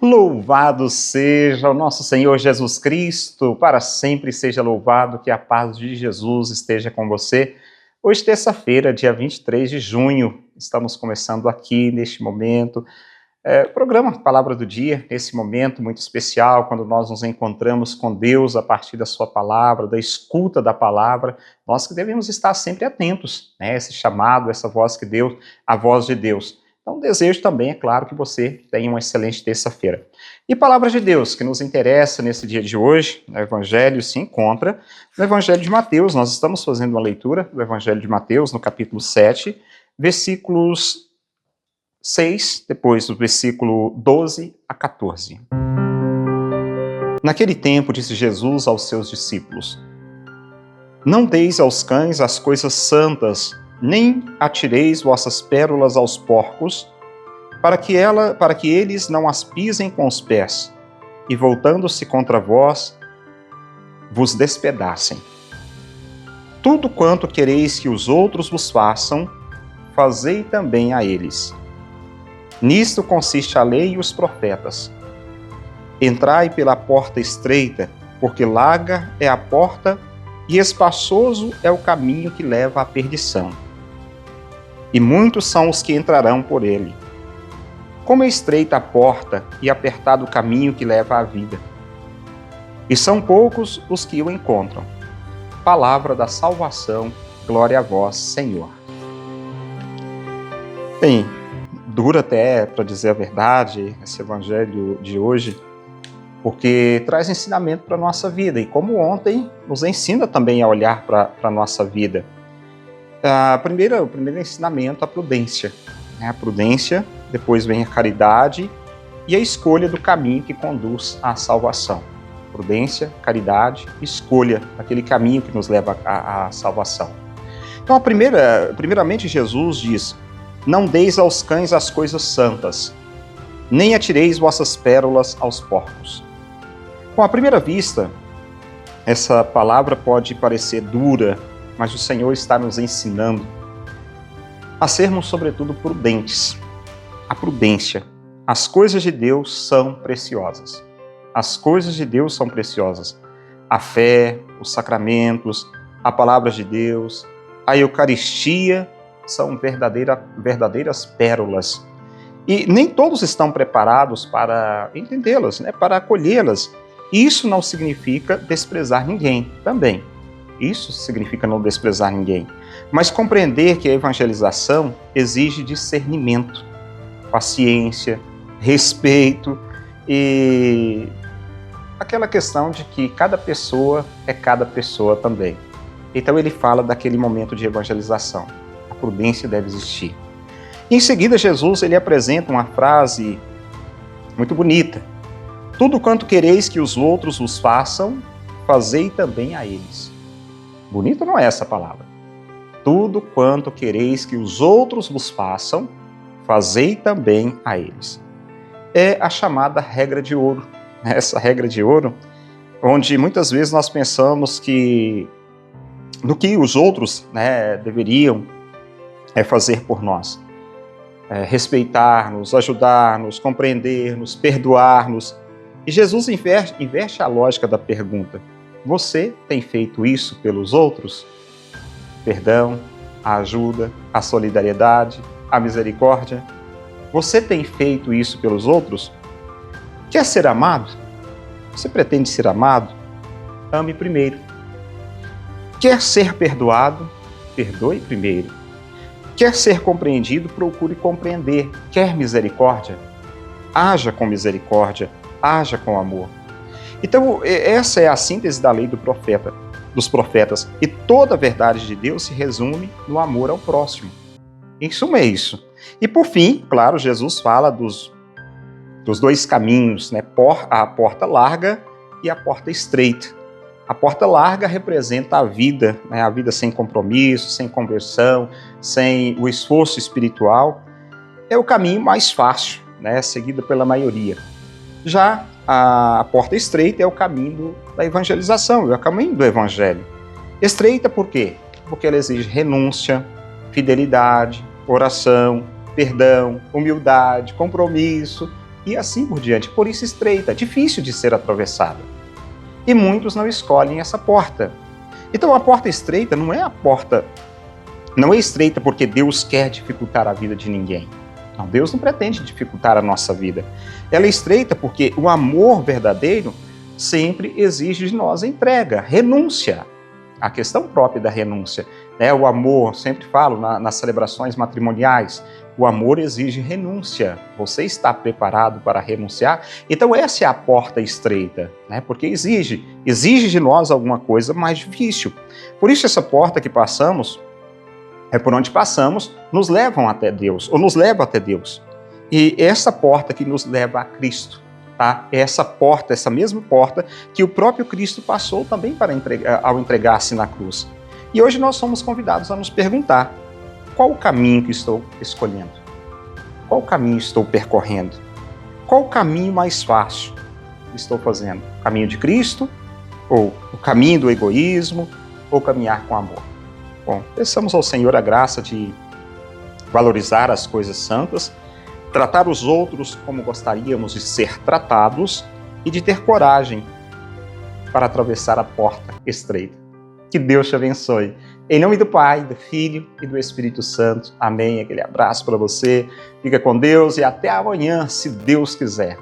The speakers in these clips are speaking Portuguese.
Louvado seja o nosso Senhor Jesus Cristo, para sempre seja louvado, que a paz de Jesus esteja com você. Hoje, terça-feira, dia 23 de junho, estamos começando aqui, neste momento, o programa Palavra do Dia, esse momento muito especial, quando nós nos encontramos com Deus a partir da sua palavra, da escuta da palavra, nós que devemos estar sempre atentos, né? Esse chamado, essa voz que Deus, a voz de Deus. Então, desejo também, é claro, que você tenha uma excelente terça-feira. E palavra de Deus, que nos interessa nesse dia de hoje, no Evangelho, se encontra no Evangelho de Mateus. Nós estamos fazendo uma leitura do Evangelho de Mateus, no capítulo 7, versículos 6, depois do versículo 12 a 14. Naquele tempo, disse Jesus aos seus discípulos: Não deis aos cães as coisas santas, nem atireis vossas pérolas aos porcos, para que eles não as pisem com os pés, e voltando-se contra vós, vos despedacem. Tudo quanto quereis que os outros vos façam, fazei também a eles. Nisto consiste a lei e os profetas. Entrai pela porta estreita, porque larga é a porta e espaçoso é o caminho que leva à perdição. E muitos são os que entrarão por ele. Como é estreita a porta e apertado o caminho que leva à vida. E são poucos os que o encontram. Palavra da salvação, glória a vós, Senhor. Bem, dura até, para dizer a verdade, esse evangelho de hoje, porque traz ensinamento para a nossa vida, e como ontem, nos ensina também a olhar para a nossa vida. O primeiro ensinamento, a prudência. A prudência, depois vem a caridade e a escolha do caminho que conduz à salvação. Prudência, caridade, escolha aquele caminho que nos leva à salvação. Então, primeiramente, Jesus diz: Não deis aos cães as coisas santas, nem atireis vossas pérolas aos porcos. Com a primeira vista, essa palavra pode parecer dura, mas o Senhor está nos ensinando a sermos, sobretudo, prudentes. A prudência. As coisas de Deus são preciosas. As coisas de Deus são preciosas. A fé, os sacramentos, a palavra de Deus, a Eucaristia são verdadeiras pérolas. E nem todos estão preparados para entendê-las, né? Para acolhê-las. Isso não significa desprezar ninguém também. Isso significa não desprezar ninguém. Mas compreender que a evangelização exige discernimento, paciência, respeito e aquela questão de que cada pessoa é cada pessoa também. Então ele fala daquele momento de evangelização. A prudência deve existir. Em seguida, Jesus ele apresenta uma frase muito bonita. Tudo quanto quereis que os outros vos façam, fazei também a eles. Bonita não é essa palavra. Tudo quanto quereis que os outros vos façam, fazei também a eles. É a chamada regra de ouro. Essa regra de ouro, onde muitas vezes nós pensamos que no que os outros, né, deveriam fazer por nós. Respeitar-nos, ajudar-nos, compreender-nos, perdoar-nos. E Jesus inverte a lógica da pergunta. Você tem feito isso pelos outros? Perdão, a ajuda, a solidariedade, a misericórdia. Você tem feito isso pelos outros? Quer ser amado? Você pretende ser amado? Ame primeiro. Quer ser perdoado? Perdoe primeiro. Quer ser compreendido? Procure compreender. Quer misericórdia? Haja com misericórdia, haja com amor. Então, essa é a síntese da lei dos profetas. E toda a verdade de Deus se resume no amor ao próximo. Em suma, é isso. E por fim, claro, Jesus fala dos dois caminhos, né? A porta larga e a porta estreita. A porta larga representa a vida, né? A vida sem compromisso, sem conversão, sem o esforço espiritual. É o caminho mais fácil, né? Seguido pela maioria. Já a porta estreita é o caminho da evangelização, é o caminho do evangelho. Estreita por quê? Porque ela exige renúncia, fidelidade, oração, perdão, humildade, compromisso, e assim por diante. Por isso estreita, difícil de ser atravessada. E muitos não escolhem essa porta. Então a porta estreita não é estreita porque Deus quer dificultar a vida de ninguém. Não, Deus não pretende dificultar a nossa vida. Ela é estreita porque o amor verdadeiro sempre exige de nós entrega, renúncia. A questão própria da renúncia. O amor, sempre falo nas celebrações matrimoniais, o amor exige renúncia. Você está preparado para renunciar? Então essa é a porta estreita, porque exige de nós alguma coisa mais difícil. Por isso essa porta que passamos, por onde passamos, nos levam até Deus, ou nos leva até Deus. E essa porta que nos leva a Cristo, tá? É essa porta, essa mesma porta que o próprio Cristo passou também ao entregar-se na cruz. E hoje nós somos convidados a nos perguntar: qual o caminho que estou escolhendo? Qual o caminho estou percorrendo? Qual o caminho mais fácil que estou fazendo? O caminho de Cristo? Ou o caminho do egoísmo? Ou caminhar com amor? Bom, peçamos ao Senhor a graça de valorizar as coisas santas, tratar os outros como gostaríamos de ser tratados e de ter coragem para atravessar a porta estreita. Que Deus te abençoe. Em nome do Pai, do Filho e do Espírito Santo. Amém. Aquele abraço para você. Fica com Deus e até amanhã, se Deus quiser.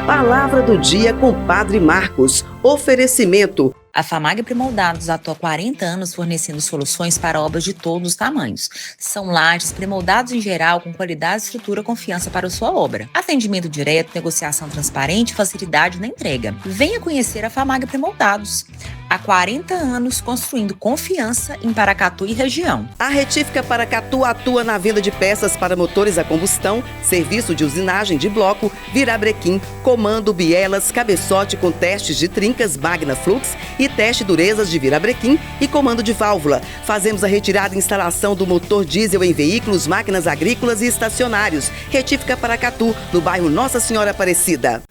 Palavra do dia com Padre Marcos. Oferecimento. A FAMAG Premoldados atua há 40 anos fornecendo soluções para obras de todos os tamanhos. São lajes premoldados em geral, com qualidade, estrutura e confiança para a sua obra. Atendimento direto, negociação transparente e facilidade na entrega. Venha conhecer a FAMAG Premoldados. Há 40 anos construindo confiança em Paracatu e região. A Retífica Paracatu atua na venda de peças para motores a combustão, serviço de usinagem de bloco, virabrequim, comando, bielas, cabeçote com testes de trincas, Magna Flux e teste durezas de virabrequim e comando de válvula. Fazemos a retirada e instalação do motor diesel em veículos, máquinas agrícolas e estacionários. Retífica Paracatu, no bairro Nossa Senhora Aparecida.